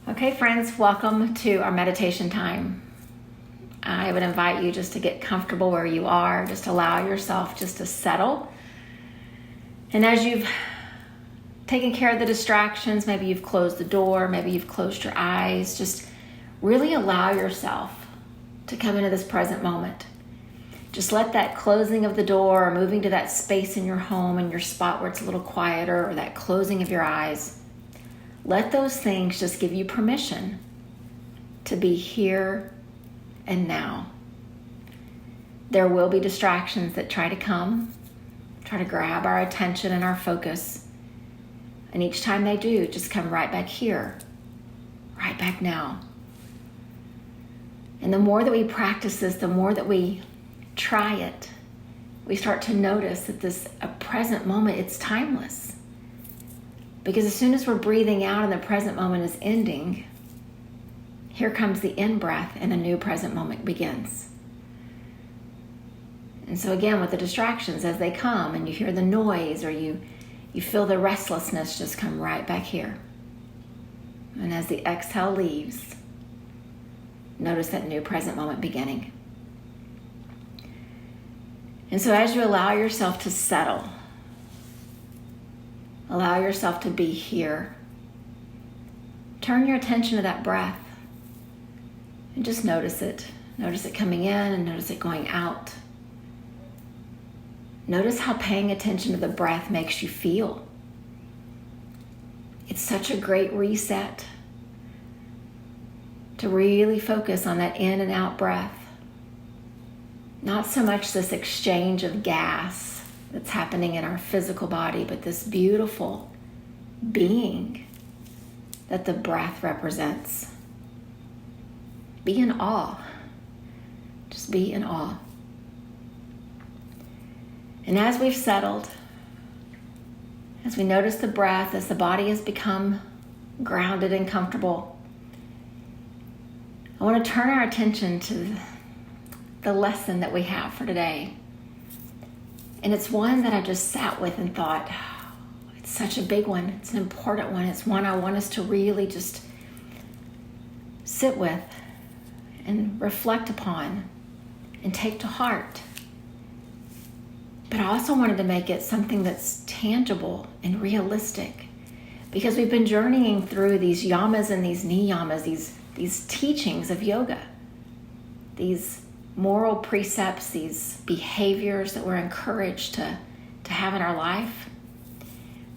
Okay, friends, welcome to our meditation time. I would invite you just to get comfortable where you are, just allow yourself just to settle. And as you've taken care of the distractions, maybe you've closed the door, maybe you've closed your eyes, just really allow yourself to come into this present moment. Just let that closing of the door or moving to that space in your home and your spot where it's a little quieter, or that closing of your eyes, let those things just give you permission to be here and now. There will be distractions that try to come, try to grab our attention and our focus. And each time they do, just come right back here, right back now. And the more that we practice this, the more that we try it, we start to notice that a present moment, it's timeless. Because as soon as we're breathing out and the present moment is ending, here comes the in-breath and a new present moment begins. And so again, with the distractions, as they come and you hear the noise or you feel the restlessness, just come right back here. And as the exhale leaves, notice that new present moment beginning. And so as you allow yourself to settle, allow yourself to be here, turn your attention to that breath and just notice it. Notice it coming in and notice it going out. Notice how paying attention to the breath makes you feel. It's such a great reset to really focus on that in and out breath. Not so much this exchange of gas that's happening in our physical body, but this beautiful being that the breath represents. Be in awe. Just be in awe. And as we've settled, as we notice the breath, as the body has become grounded and comfortable, I want to turn our attention to the lesson that we have for today. And it's one that I just sat with and thought, oh, it's such a big one. It's an important one. It's one I want us to really just sit with and reflect upon and take to heart. But I also wanted to make it something that's tangible and realistic, because we've been journeying through these yamas and these niyamas, these teachings of yoga, these moral precepts, these behaviors that we're encouraged to have in our life.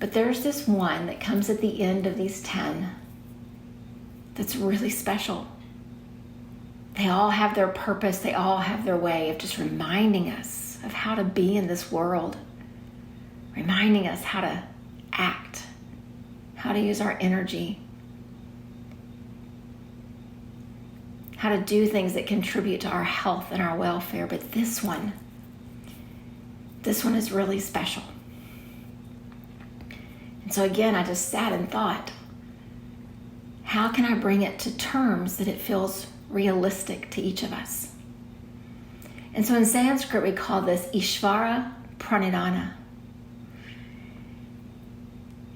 But there's this one that comes at the end of these 10 that's really special. They all have their purpose. They all have their way of just reminding us of how to be in this world, reminding us how to act, how to use our energy, how to do things that contribute to our health and our welfare. But this one is really special. And so again, I just sat and thought, how can I bring it to terms that it feels realistic to each of us? And so in Sanskrit, we call this Ishvara Pranidhana.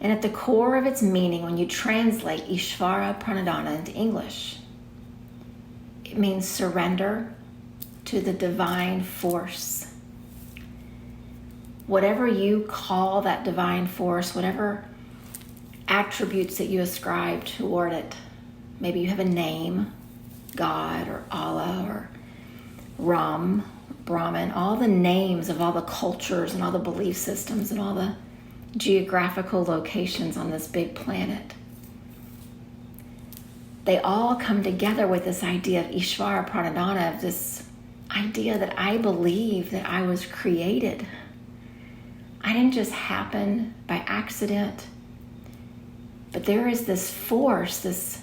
And at the core of its meaning, when you translate Ishvara Pranidhana into English, it means surrender to the divine force. Whatever you call that divine force, whatever attributes that you ascribe toward it, maybe you have a name, God or Allah or Ram, Brahman, all the names of all the cultures and all the belief systems and all the geographical locations on this big planet. They all come together with this idea of Ishvara Pranidhana, of this idea that I believe that I was created. I didn't just happen by accident, but there is this force, this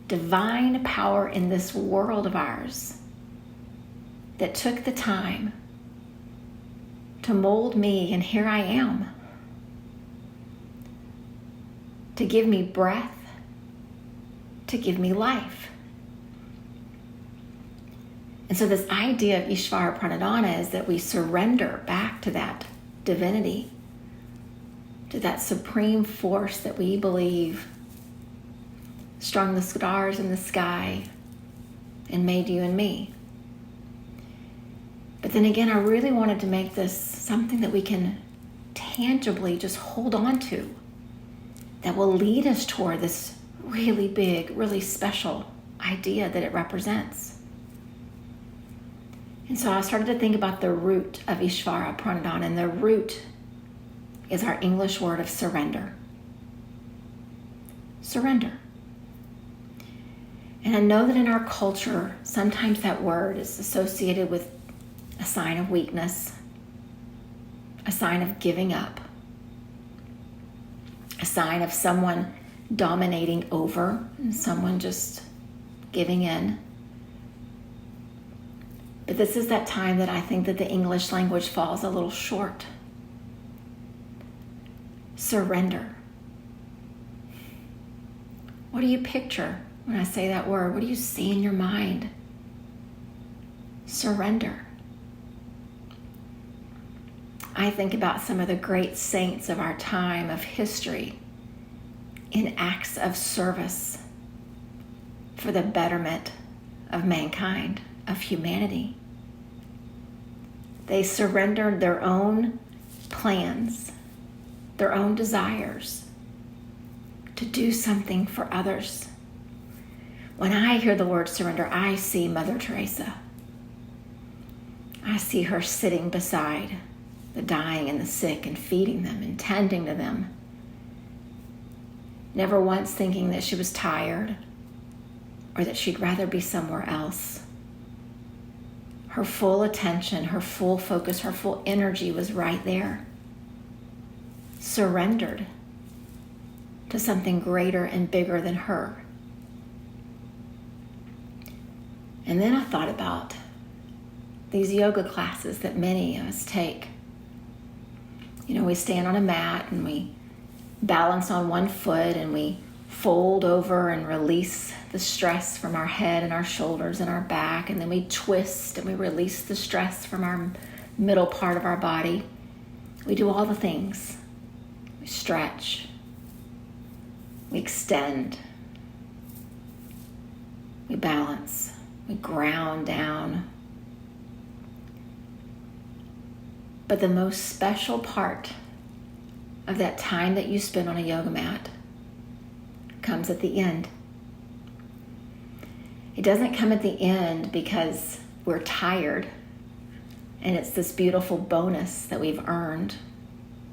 divine power in this world of ours that took the time to mold me, and here I am, to give me breath, to give me life. And so this idea of Ishvara Pranidhana is that we surrender back to that divinity, to that supreme force that we believe strung the stars in the sky, and made you and me. But then again, I really wanted to make this something that we can tangibly just hold on to, that will lead us toward this really big, really special idea that it represents. And so I started to think about the root of Ishvara Pranidhana, and the root is our English word of surrender. Surrender. And I know that in our culture, sometimes that word is associated with a sign of weakness, a sign of giving up, a sign of someone dominating over and someone just giving in. But this is that time that I think that the English language falls a little short. Surrender. What do you picture when I say that word? What do you see in your mind? Surrender. I think about some of the great saints of our time, of history, in acts of service for the betterment of mankind, of humanity. They surrendered their own plans, their own desires, to do something for others. When I hear the word surrender, I see Mother Teresa. I see her sitting beside the dying and the sick and feeding them and tending to them. Never once thinking that she was tired or that she'd rather be somewhere else. Her full attention, her full focus, her full energy was right there. Surrendered to something greater and bigger than her. And then I thought about these yoga classes that many of us take. You know, we stand on a mat and we balance on one foot and we fold over and release the stress from our head and our shoulders and our back, and then we twist and we release the stress from our middle part of our body. We do all the things. We stretch. We extend. We balance. We ground down. But the most special part of that time that you spend on a yoga mat comes at the end. It doesn't come at the end because we're tired and it's this beautiful bonus that we've earned.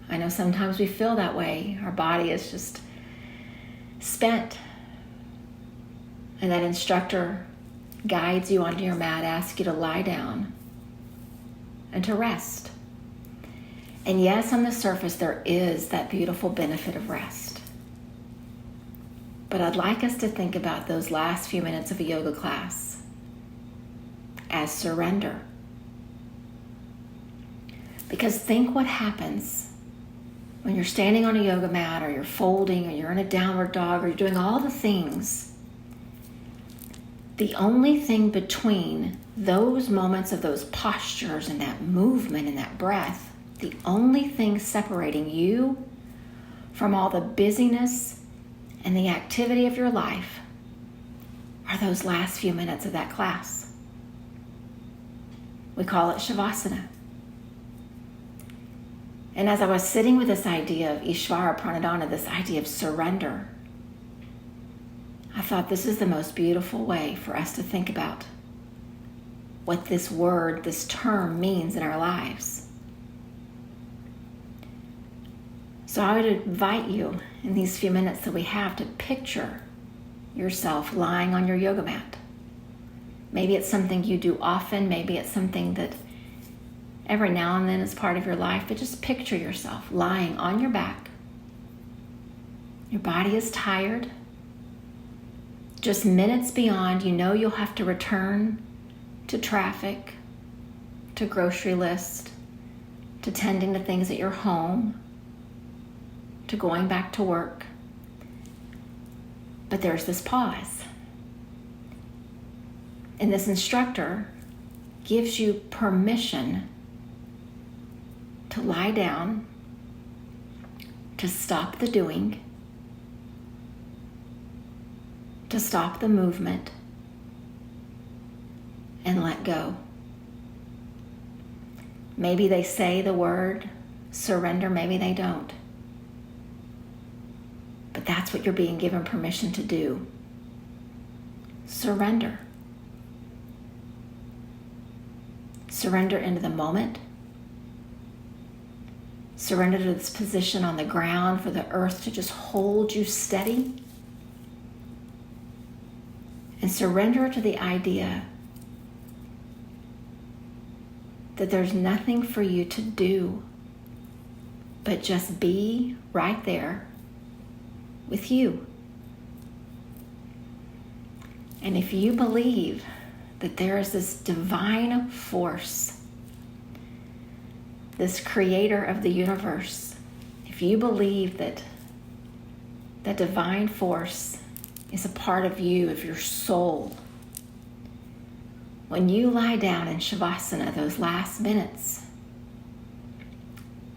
I know sometimes we feel that way. Our body is just spent. And that instructor guides you onto your mat, asks you to lie down and to rest. And yes, on the surface, there is that beautiful benefit of rest. But I'd like us to think about those last few minutes of a yoga class as surrender. Because think what happens when you're standing on a yoga mat, or you're folding, or you're in a downward dog, or you're doing all the things. The only thing between those moments of those postures and that movement and that breath, the only thing separating you from all the busyness and the activity of your life are those last few minutes of that class. We call it Savasana. And as I was sitting with this idea of Ishvara Pranidhana, this idea of surrender, I thought this is the most beautiful way for us to think about what this word, this term means in our lives. So I would invite you in these few minutes that we have to picture yourself lying on your yoga mat. Maybe it's something you do often. Maybe it's something that every now and then is part of your life. But just picture yourself lying on your back. Your body is tired. Just minutes beyond, you know you'll have to return to traffic, to grocery list, to tending to things at your home, to going back to work. But there's this pause. And this instructor gives you permission to lie down, to stop the doing, to stop the movement and let go. Maybe they say the word surrender, maybe they don't. But that's what you're being given permission to do. Surrender. Surrender into the moment. Surrender to this position on the ground for the earth to just hold you steady. And surrender to the idea that there's nothing for you to do but just be right there with you. And if you believe that there is this divine force, this creator of the universe, if you believe that that divine force is a part of you, of your soul, when you lie down in Savasana those last minutes,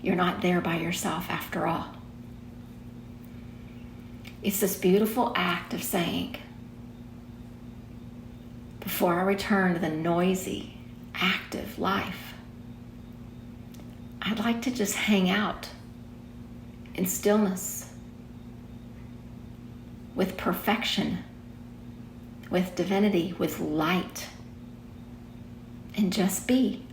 you're not there by yourself after all. It's this beautiful act of saying, before I return to the noisy, active life, I'd like to just hang out in stillness, with perfection, with divinity, with light, and just be.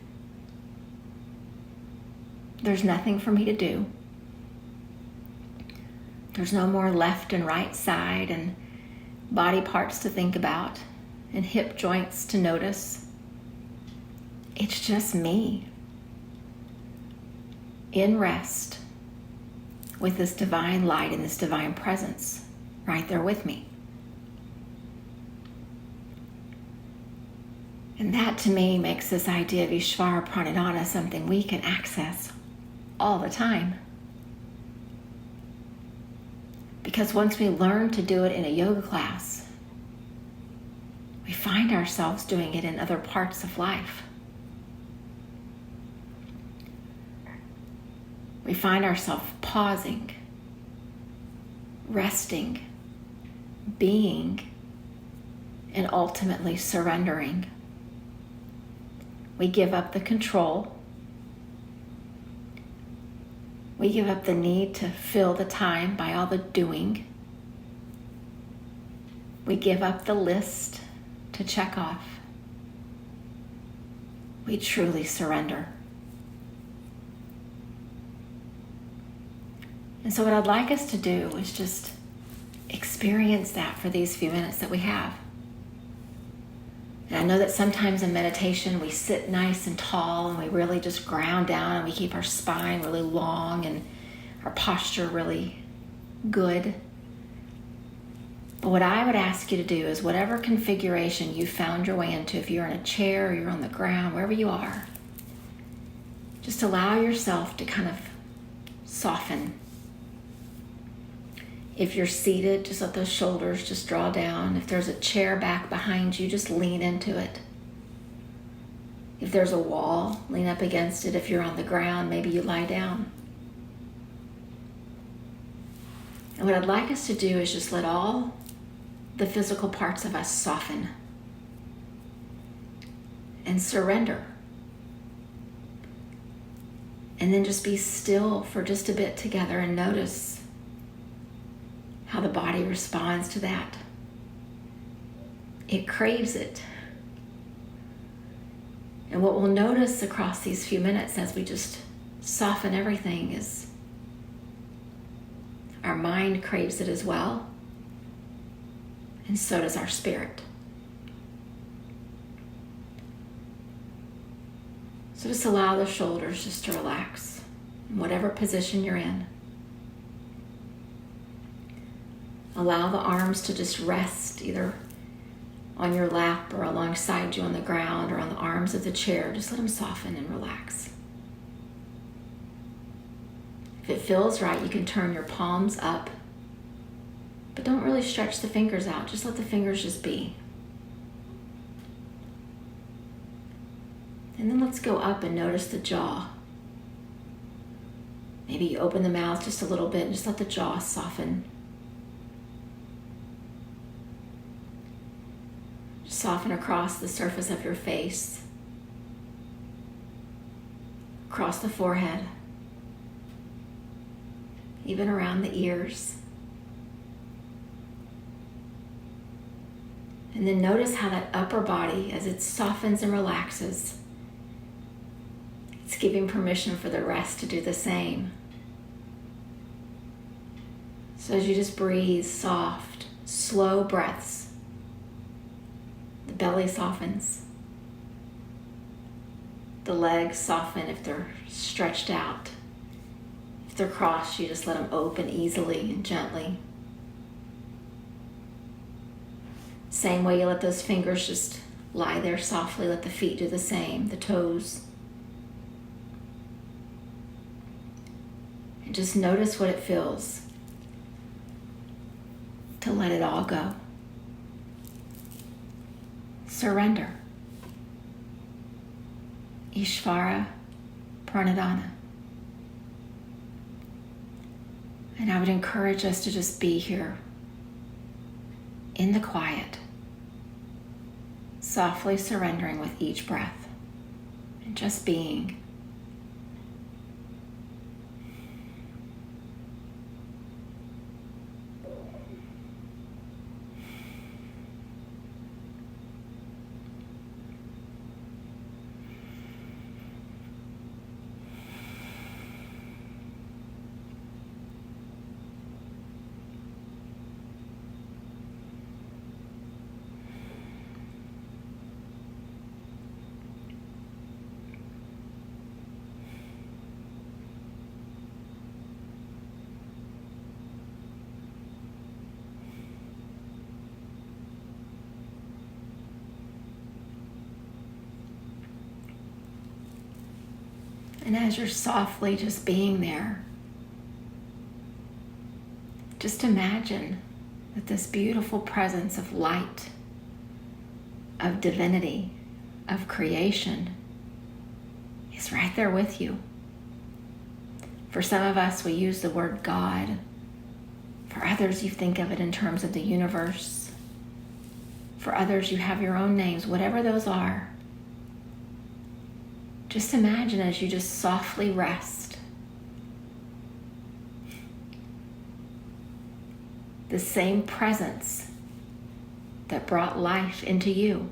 There's nothing for me to do. There's no more left and right side and body parts to think about and hip joints to notice. It's just me in rest with this divine light and this divine presence right there with me. And that to me makes this idea of Ishvara Pranidhana something we can access all the time. Because once we learn to do it in a yoga class, we find ourselves doing it in other parts of life. We find ourselves pausing, resting, being, and ultimately surrendering. We give up the control. We give up the need to fill the time by all the doing. We give up the list to check off. We truly surrender. And so what I'd like us to do is just experience that for these few minutes that we have. And I know that sometimes in meditation we sit nice and tall and we really just ground down and we keep our spine really long and our posture really good. But what I would ask you to do is whatever configuration you found your way into, if you're in a chair or you're on the ground, wherever you are, just allow yourself to kind of soften. If you're seated, just let those shoulders just draw down. If there's a chair back behind you, just lean into it. If there's a wall, lean up against it. If you're on the ground, maybe you lie down. And what I'd like us to do is just let all the physical parts of us soften and surrender. And then just be still for just a bit together and notice how the body responds to that. It craves it. And what we'll notice across these few minutes as we just soften everything is our mind craves it as well, and so does our spirit. So just allow the shoulders just to relax in whatever position you're in. Allow the arms to just rest either on your lap or alongside you on the ground or on the arms of the chair. Just let them soften and relax. If it feels right, you can turn your palms up, but don't really stretch the fingers out. Just let the fingers just be. And then let's go up and notice the jaw. Maybe you open the mouth just a little bit and just let the jaw soften. Soften across the surface of your face, across the forehead, even around the ears. And then notice how that upper body, as it softens and relaxes, it's giving permission for the rest to do the same. So as you just breathe soft, slow breaths, the belly softens. The legs soften if they're stretched out. If they're crossed, you just let them open easily and gently. Same way you let those fingers just lie there softly, let the feet do the same, the toes. And just notice what it feels to let it all go. Surrender. Ishvara Pranidhana. And I would encourage us to just be here in the quiet, softly surrendering with each breath and just being. And as you're softly just being there, just imagine that this beautiful presence of light, of divinity, of creation is right there with you. For some of us, we use the word God. For others, you think of it in terms of the universe. For others, you have your own names, whatever those are. Just imagine as you just softly rest, the same presence that brought life into you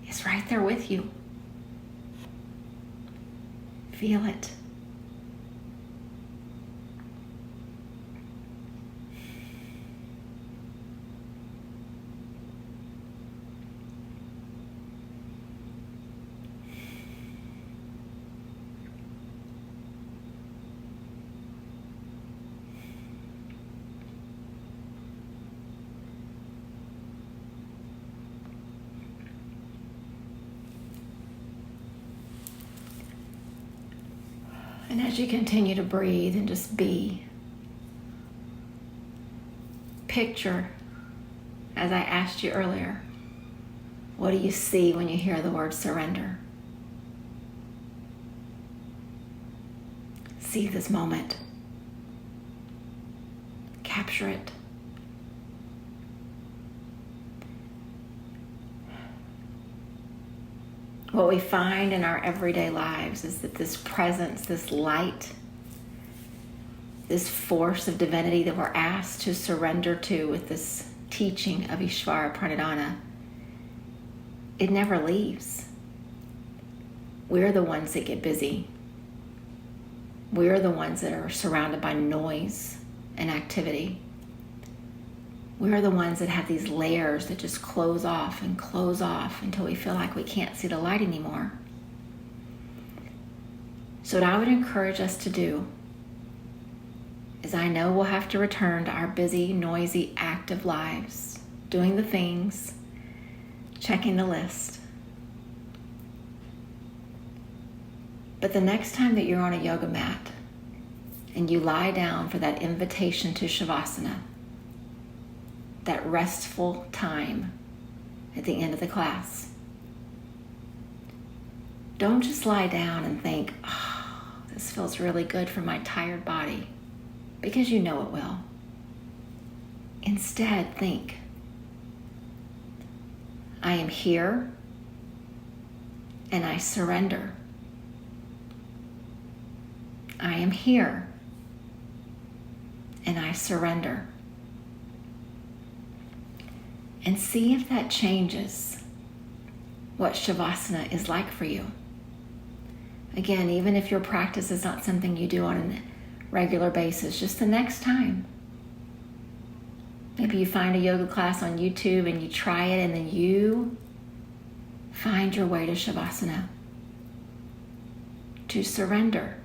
is right there with you. Feel it. And as you continue to breathe and just be, picture, as I asked you earlier, what do you see when you hear the word surrender? See this moment. Capture it. What we find in our everyday lives is that this presence, this light, this force of divinity that we're asked to surrender to with this teaching of Ishvara Pranidhana, it never leaves. We're the ones that get busy. We're the ones that are surrounded by noise and activity. We're the ones that have these layers that just close off until we feel like we can't see the light anymore. So what I would encourage us to do is, I know we'll have to return to our busy, noisy, active lives, doing the things, checking the list. But the next time that you're on a yoga mat and you lie down for that invitation to Savasana, that restful time at the end of the class, don't just lie down and think, oh, this feels really good for my tired body, because you know it will. Instead, think, I am here and I surrender. I am here and I surrender. And see if that changes what Shavasana is like for you. Again, even if your practice is not something you do on a regular basis, just the next time. Maybe you find a yoga class on YouTube and you try it, and then you find your way to Shavasana, to surrender.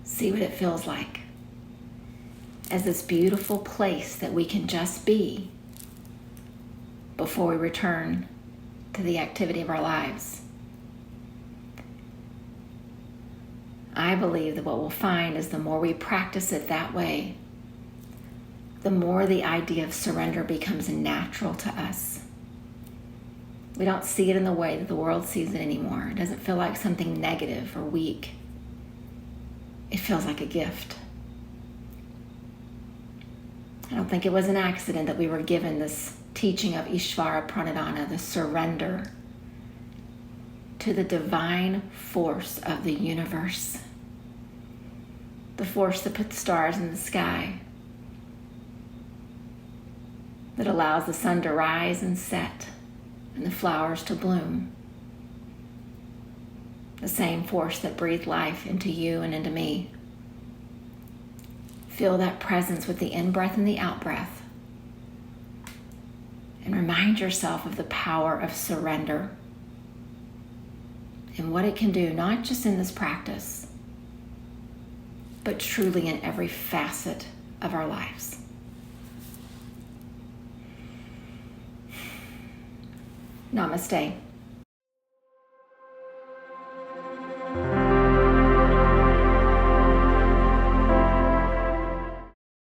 See what it feels like as this beautiful place that we can just be before we return to the activity of our lives. I believe that what we'll find is the more we practice it that way, the more the idea of surrender becomes natural to us. We don't see it in the way that the world sees it anymore. It doesn't feel like something negative or weak. It feels like a gift. I don't think it was an accident that we were given this teaching of Ishvara Pranidhana, the surrender to the divine force of the universe, the force that put the stars in the sky, that allows the sun to rise and set and the flowers to bloom, the same force that breathed life into you and into me. Feel that presence with the in-breath and the out-breath. And remind yourself of the power of surrender and what it can do, not just in this practice, but truly in every facet of our lives. Namaste.